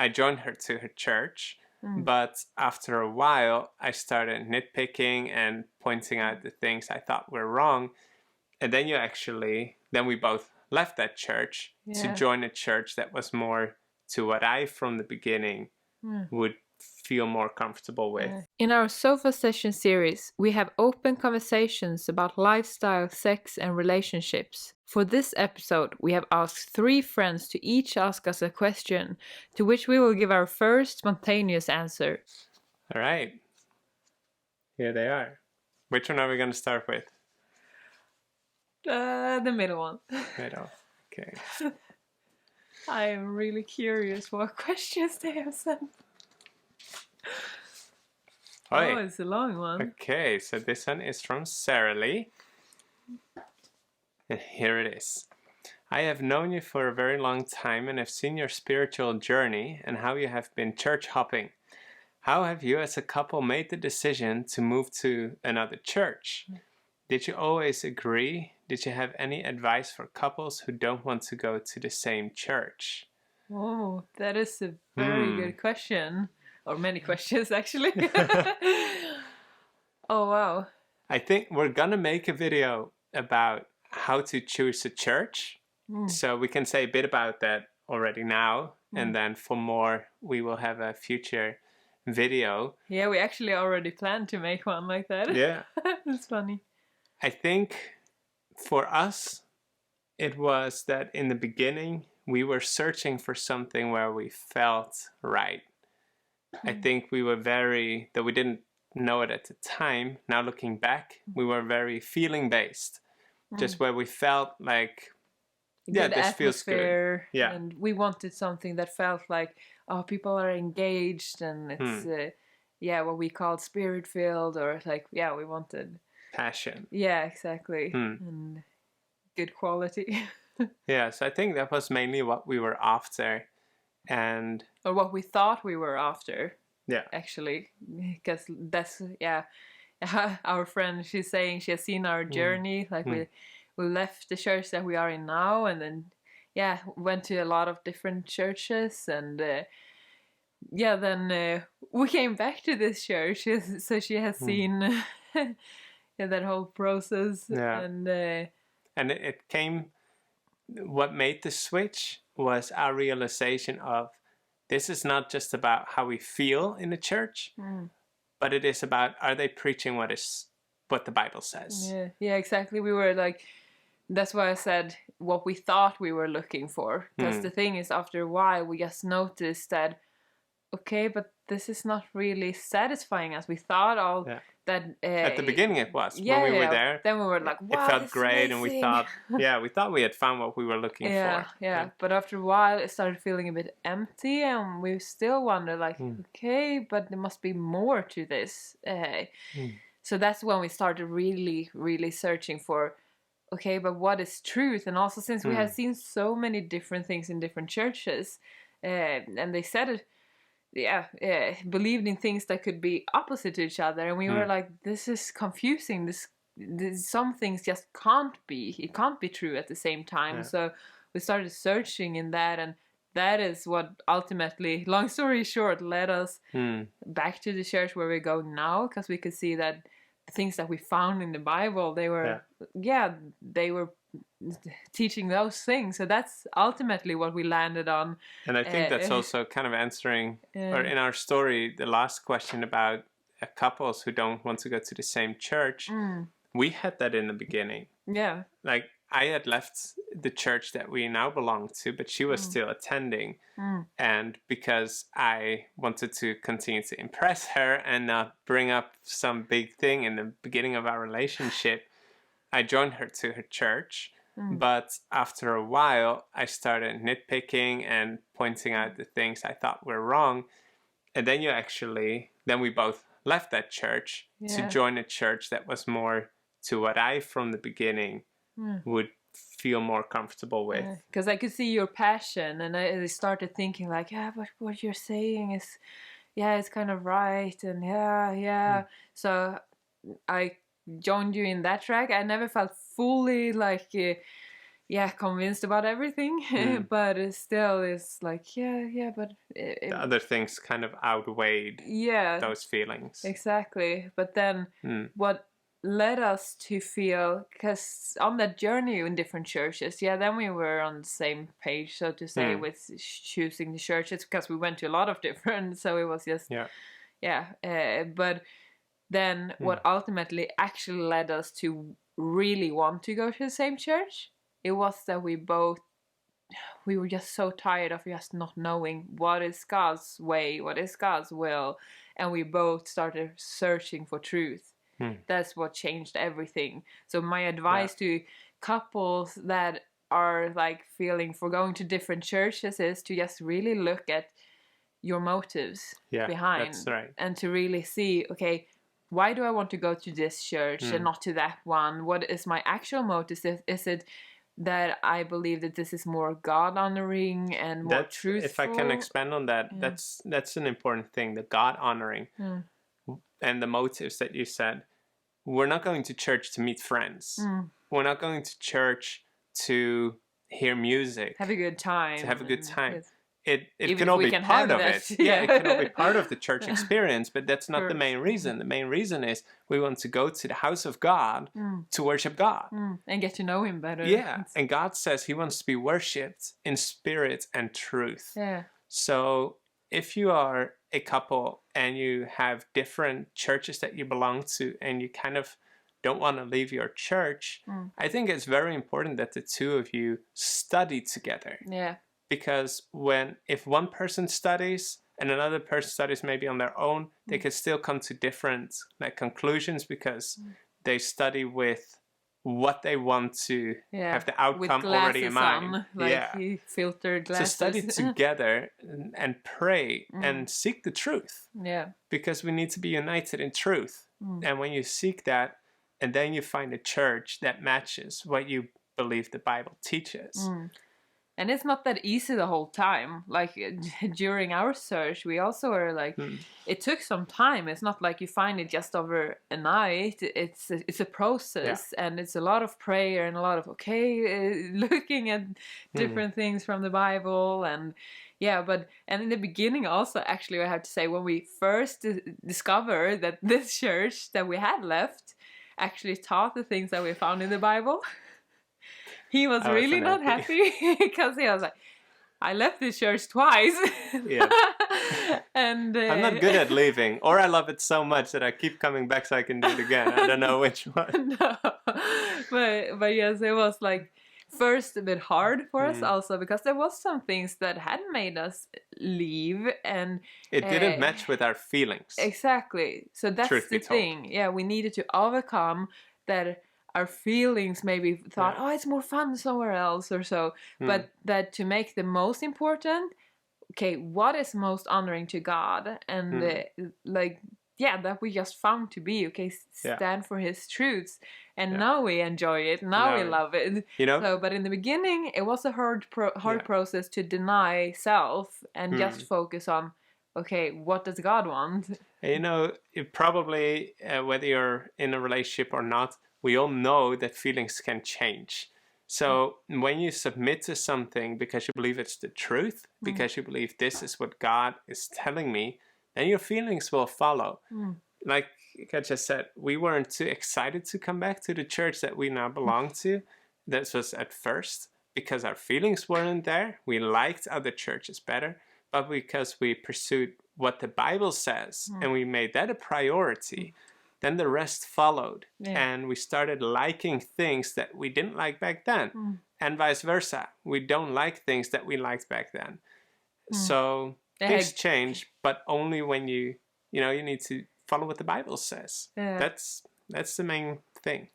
I joined her to her church, but after a while, I started nitpicking and pointing out the things I thought were wrong. And then then we both left that church to join a church that was more to what I, from the beginning, would feel more comfortable with. In our Sofa Session series, we have open conversations about lifestyle, sex, and relationships. For this episode, we have asked 3 friends to each ask us a question, to which we will give our first spontaneous answer. All right. Here they are. Which one are we going to start with? The middle one. Middle. Okay. I am really curious what questions they have sent. Oh, it's a long one. Okay, so this one is from Sarah Lee. And here it is. I have known you for a very long time and have seen your spiritual journey and how you have been church hopping. How have you as a couple made the decision to move to another church? Did you always agree? Did you have any advice for couples who don't want to go to the same church? Oh, that is a very good question. Or many questions, actually. Oh, wow. I think we're gonna make a video about how to choose a church. So we can say a bit about that already now. And then for more, we will have a future video. Yeah, we actually already planned to make one like that. Yeah. It's funny. I think for us, it was that in the beginning, we were searching for something where we felt right. I think we were though we didn't know it at the time, now looking back, we were very feeling based. Just where we felt like, this feels good. Yeah. And we wanted something that felt like, oh, people are engaged and it's, what we called spirit filled, or like, we wanted passion. Yeah, exactly. And good quality. Yeah, so I think that was mainly what we were after. Or what we thought we were after. Yeah. Actually, because that's, our friend, she's saying she has seen our journey. Like we left the church that we are in now, and then, went to a lot of different churches, and then we came back to this church. So she has seen that whole process. Yeah. And it came, what made the switch was our realization of, this is not just about how we feel in the church, but it is about, are they preaching what the Bible says? Yeah, exactly. We were like, that's why I said what we thought we were looking for. Because the thing is, after a while, we just noticed that, okay, but this is not really satisfying as we thought. That at the beginning it was. When we were there, then we were like, wow, it felt great, and we thought we had found what we were looking for. Yeah, but after a while it started feeling a bit empty, and we still wonder, like, okay, but there must be more to this. So that's when we started really, really searching for, okay, but what is truth? And also, since we have seen so many different things in different churches, and they said it, believed in things that could be opposite to each other, and we were like, this is confusing. This some things just can't be true at the same time. So we started searching in that, and that is what ultimately, long story short, led us back to the church where we go now, because we could see that the things that we found in the Bible, they were they were teaching those things. So that's ultimately what we landed on. And I think that's also kind of answering, or in our story, the last question about couples who don't want to go to the same church. We had that in the beginning. Yeah. Like, I had left the church that we now belong to, but she was still attending. And because I wanted to continue to impress her and not bring up some big thing in the beginning of our relationship, I joined her to her church. But after a while, I started nitpicking and pointing out the things I thought were wrong. And then then we both left that church to join a church that was more to what I, from the beginning, would feel more comfortable with. Because I could see your passion, and I started thinking like, but what you're saying is, it's kind of right, and so I joined you in that track. I never felt fully like convinced about everything, but it still is like, but the other things kind of outweighed those feelings. Exactly. But then what led us to feel, because on that journey in different churches, then we were on the same page, so to say, with choosing the churches, because we went to a lot of different, so it was just but then what ultimately actually led us to really want to go to the same church, it was that we were just so tired of just not knowing what is God's way, what is God's will, and we both started searching for truth. That's what changed everything. So my advice to couples that are like feeling for going to different churches is to just really look at your motives behind, that's right. and to really see, okay, why do I want to go to this church and not to that one? What is my actual motive? Is it that I believe that this is more God-honoring and more truthful? If I can expand on that, that's an important thing, the God-honoring. And the motives that you said. We're not going to church to meet friends. We're not going to church to hear music. Have a good time. To have a good time. Yes. It can all be part of it. It can all be part of the church experience, but that's not the main reason. The main reason is we want to go to the house of God to worship God. And get to know Him better. Yeah, and God says He wants to be worshipped in spirit and truth. Yeah. So if you are a couple and you have different churches that you belong to and you kind of don't want to leave your church, I think it's very important that the two of you study together. Yeah. Because if one person studies and another person studies maybe on their own, they could still come to different conclusions because they study with what they want to have the outcome already in mind. Filtered glasses. So study together and pray and seek the truth. Yeah. Because we need to be united in truth. And when you seek that, and then you find a church that matches what you believe the Bible teaches. And it's not that easy the whole time. Like during our search, we also were like, it took some time. It's not like you find it just over a night. It's a process, and it's a lot of prayer and a lot of looking at different things from the Bible, and and in the beginning also, actually, I have to say, when we first discovered that this church that we had left actually taught the things that we found in the Bible. He was really not happy because he was like, I left this church twice. And I'm not good at leaving, or I love it so much that I keep coming back so I can do it again. I don't know which one. No. But yes, it was like first a bit hard for us also, because there was some things that had made us leave, and it didn't match with our feelings. Exactly. So that's the thing. Yeah, we needed to overcome that. Our feelings maybe thought, it's more fun somewhere else or so. But that to make the most important, what is most honoring to God? And that we just found to be, stand for His truths. And now we enjoy it. Now we love it. So, but in the beginning, it was a hard process to deny self and just focus on, what does God want? It probably, whether you're in a relationship or not, we all know that feelings can change. So when you submit to something because you believe it's the truth, because you believe this is what God is telling me, then your feelings will follow. Like I just said, we weren't too excited to come back to the church that we now belong to. That was at first because our feelings weren't there. We liked other churches better, but because we pursued what the Bible says and we made that a priority, then the rest followed, and we started liking things that we didn't like back then, and vice versa. We don't like things that we liked back then. So things change, but only when you need to follow what the Bible says. That's the main thing.